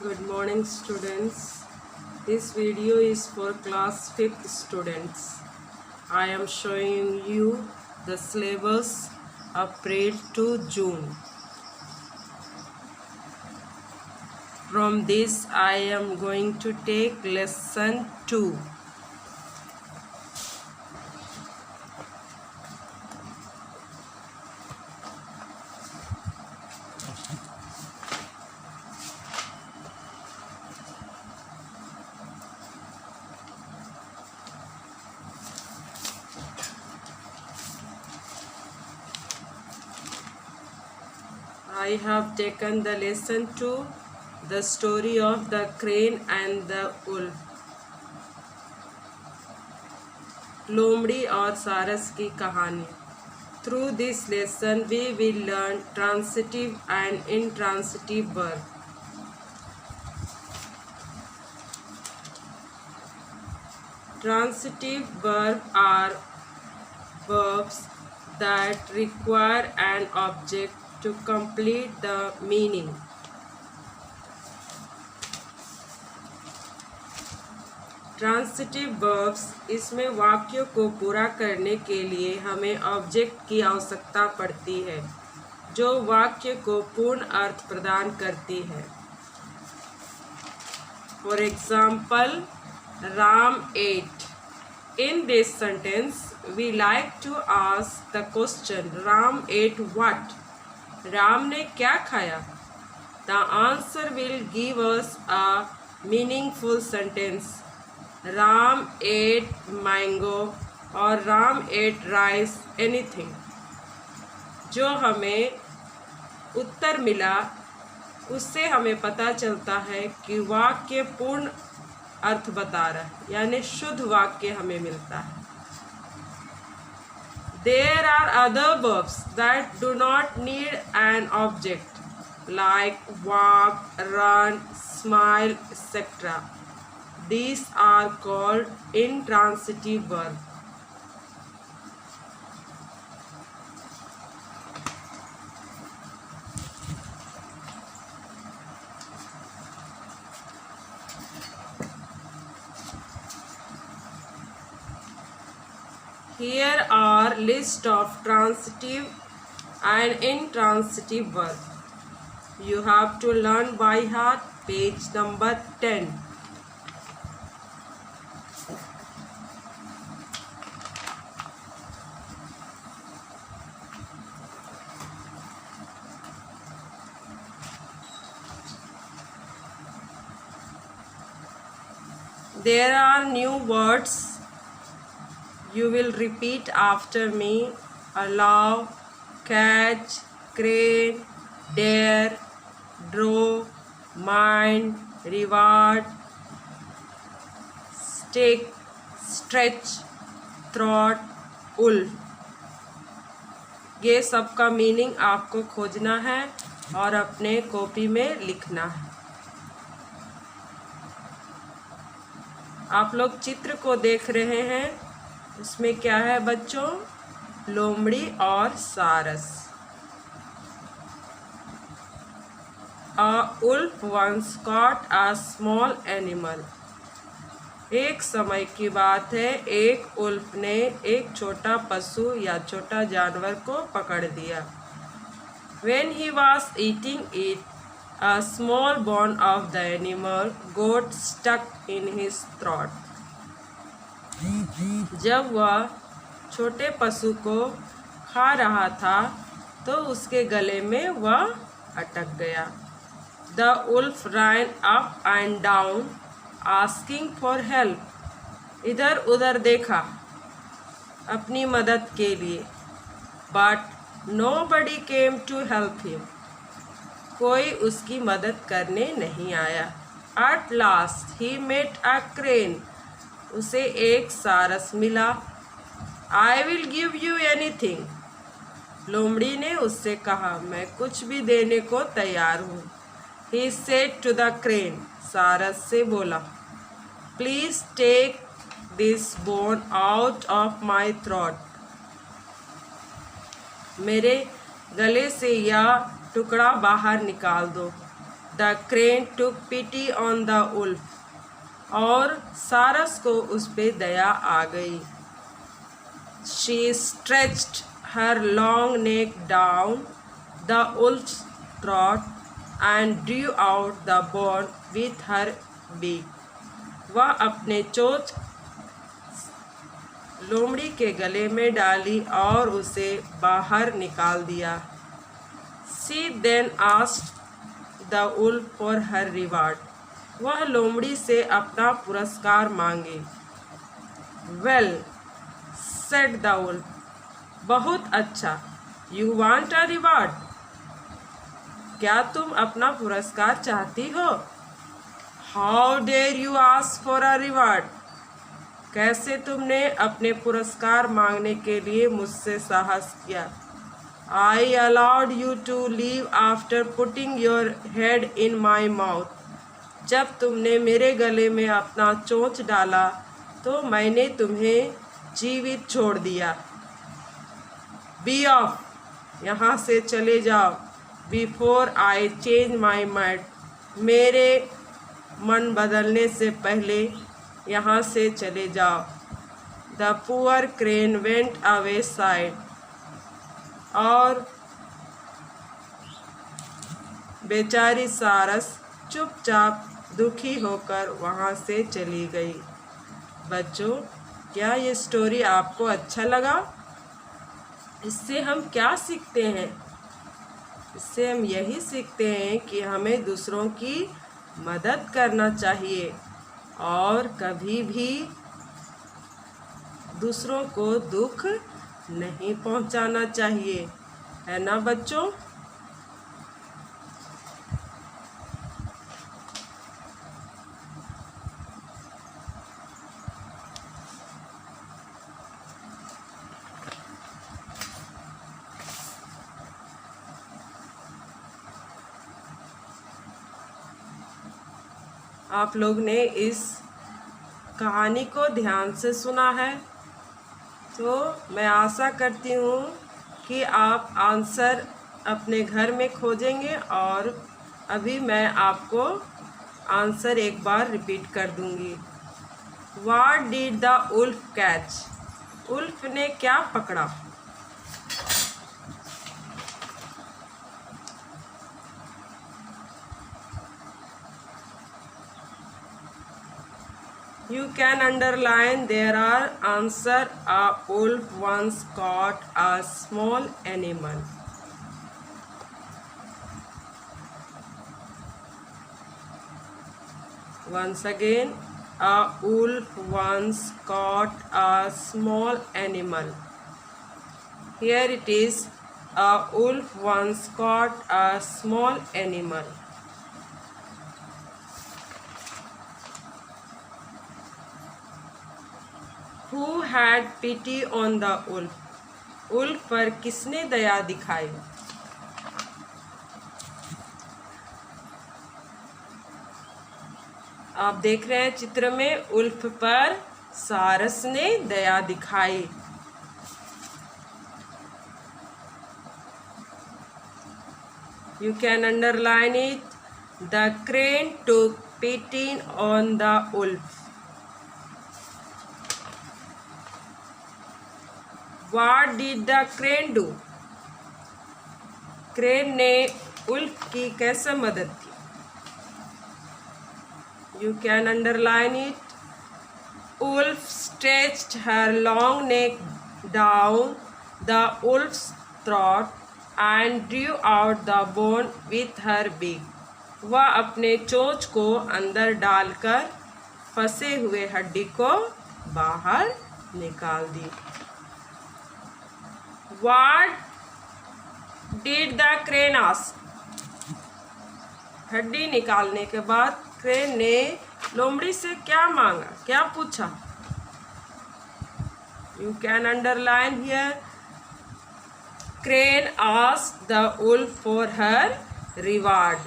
Good morning, students. This video is for class 5th students. I am showing you the syllabus April to June. From this, I am going to take lesson 2. I have taken the lesson 2, the story of the crane and the wolf. लोमड़ी और सारस की कहानी. Through this lesson, we will learn transitive and intransitive verb. Transitive verbs are verbs that require an object to complete the meaning. Transitive verbs, इसमें वाक्यों को पूरा करने के लिए हमें ऑब्जेक्ट की आवश्यकता पड़ती है जो वाक्य को पूर्ण अर्थ प्रदान करती है. For example, Ram ate. In this sentence, we like to ask the question, Ram ate what? Ram ने क्या खाया? The answer will give us a meaningful sentence. Ram ate mango और Ram ate rice, anything. जो हमें उत्तर मिला उससे हमें पता चलता है कि वाक्य पूर्ण अर्थ बता रहा है, यानी शुद्ध वाक्य हमें मिलता है. There are other verbs that do not need an object, like walk, run, smile, etc. These are called intransitive verbs. Here are list of transitive and intransitive verbs. You have to learn by heart page number 10. There are new words. You will repeat after me. Allow, catch, crane, dare, draw, mind, reward, stick, stretch, throat, wolf. ये सब का meaning आपको खोजना है और अपने copy में लिखना है. आप लोग चित्र को देख रहे हैं, उसमें क्या है बच्चों? लोमड़ी और सारस. A wolf once caught a small animal. एक समय की बात है, एक उल्फ ने एक छोटा पशु या छोटा जानवर को पकड़ दिया. When he was eating it, a small bone of the animal got stuck in his throat. जब वह छोटे पशु को खा रहा था तो उसके गले में वह अटक गया. The wolf ran up and down, asking for help. इधर उधर देखा अपनी मदद के लिए, but nobody came to help him. कोई उसकी मदद करने नहीं आया. At last he met a crane. उसे एक सारस मिला. I will give you anything. लोमड़ी ने उससे कहा, मैं कुछ भी देने को तैयार हूँ. He said to the crane. सारस से बोला, Please take this bone out of my throat. मेरे गले से यह टुकड़ा बाहर निकाल दो. The crane took pity on the wolf. और सारस को उस पे दया आ गई। She stretched her long neck down the wolf's throat and drew out the bone with her beak. वह अपने चोंच लोमड़ी के गले में डाली और उसे बाहर निकाल दिया। She then asked the wolf for her reward. वह लोमड़ी से अपना पुरस्कार मांगे। वेल सेड द उल्फ, बहुत अच्छा। यू वांट अ रिवार्ड, क्या तुम अपना पुरस्कार चाहती हो? How dare you ask for a reward, कैसे तुमने अपने पुरस्कार मांगने के लिए मुझसे साहस किया? I allowed you to leave after putting your head in my mouth. जब तुमने मेरे गले में अपना चोंच डाला तो मैंने तुम्हें जीवित छोड़ दिया। बी ऑफ, यहाँ से चले जाओ। Before I change my mind, मेरे मन बदलने से पहले यहाँ से चले जाओ। The poor crane went away side, और बेचारी सारस चुपचाप दुखी होकर वहाँ से चली गई। बच्चों, क्या ये स्टोरी आपको अच्छा लगा? इससे हम क्या सीखते हैं? इससे हम यही सीखते हैं कि हमें दूसरों की मदद करना चाहिए और कभी भी दूसरों को दुख नहीं पहुंचाना चाहिए, है ना बच्चों? आप लोग ने इस कहानी को ध्यान से सुना है, तो मैं आशा करती हूँ कि आप आंसर अपने घर में खोजेंगे। और अभी मैं आपको आंसर एक बार रिपीट कर दूँगी। What did the wolf catch? Wolf ने क्या पकड़ा? You can underline there are answer. A wolf once caught a small animal. Once again, a wolf once caught a small animal. Here it is, a wolf once caught a small animal. Who had pity on the wolf? Wolf पर किसने दया दिखाई? आप देख रहे हैं चित्र में, Ulf पर सारस ने दया दिखाई। You can underline it. The crane took pity on the wolf. What did the crane do? Crane ने उल्फ की कैसे मदद की? You can underline it. Wolf stretched her long neck down the wolf's throat and drew out the bone with her beak. वह अपने चोंच को अंदर डालकर फंसे हुए हड्डी को बाहर निकाल दी। What did the crane ask? हड्डी निकालने के बाद क्रेन ने लोमड़ी से क्या मांगा, क्या पूछा? You can underline here. Crane asked the wolf for her reward.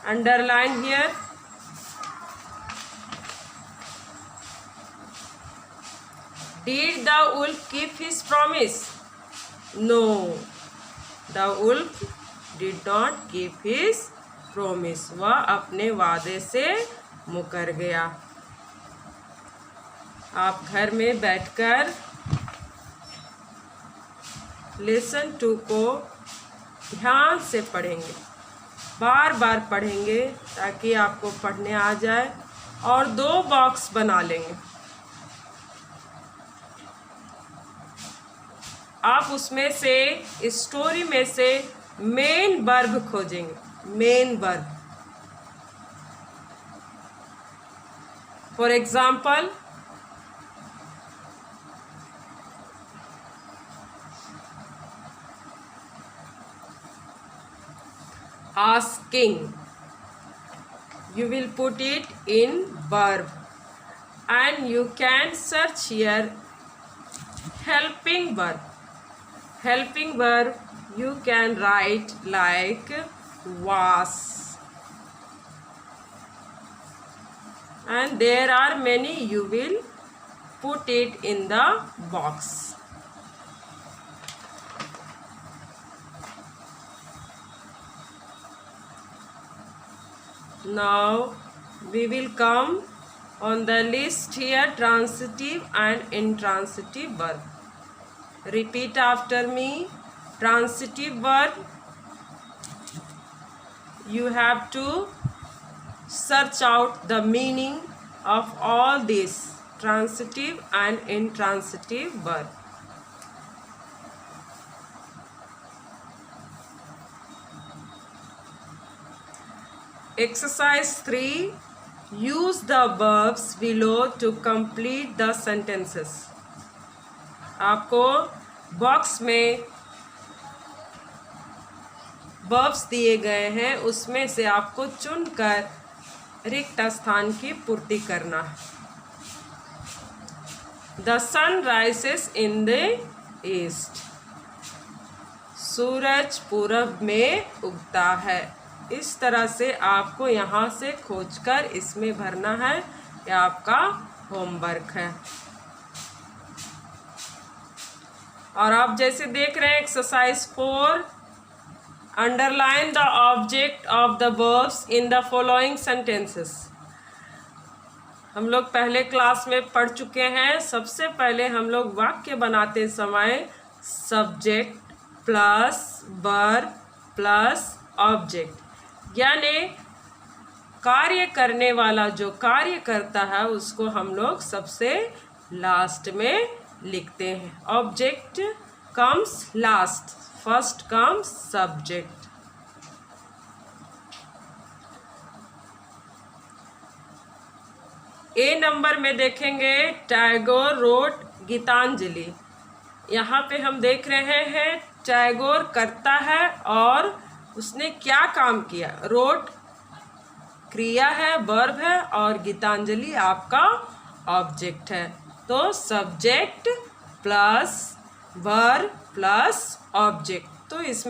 Underline here. Did the wolf keep his promise? No, the wolf did not keep his promise, वह अपने वादे से मुकर गया। आप घर में बैठकर लेसन 2 को ध्यान से पढ़ेंगे, बार बार पढ़ेंगे ताकि आपको पढ़ने आ जाए, और 2 बॉक्स बना लेंगे। आप उसमें से, इस स्टोरी में से मेन वर्ब खोजेंगे, main verb. For example, asking, you will put it in verb, and you can search here helping verb. Helping verb you can write like was, and there are many, you will put it in the box. Now we will come on the list here, transitive and intransitive verb. Repeat after me. Transitive verb, you have to search out the meaning of all these transitive and intransitive verb. Exercise 3. Use the verbs below to complete the sentences. आपको box में verbs दिए गए हैं, उसमें से आपको चुनकर रिक्त स्थान की पूर्ति करना है। The sun rises in the east. सूरज पूरब में उगता है। इस तरह से आपको यहाँ से खोजकर इसमें भरना है। यह आपका होमवर्क है। और आप जैसे देख रहे हैं exercise 4, underline the object of the verbs in the following sentences. हम लोग पहले क्लास में पढ़ चुके हैं। सबसे पहले हम लोग वाक्य बनाते समय subject plus verb plus object, यानी कार्य करने वाला जो कार्य करता है उसको हम लोग सबसे लास्ट में लिखते हैं। Object comes last, first comes subject. A number में देखेंगे टैगोर रोट गीतांजलि। यहाँ पे हम देख रहे हैं टैगोर करता है और उसने क्या काम किया। रोट क्रिया है, वर्ब है, और गीतांजलि आपका ऑब्जेक्ट है। तो subject plus verb plus object, तो इसमें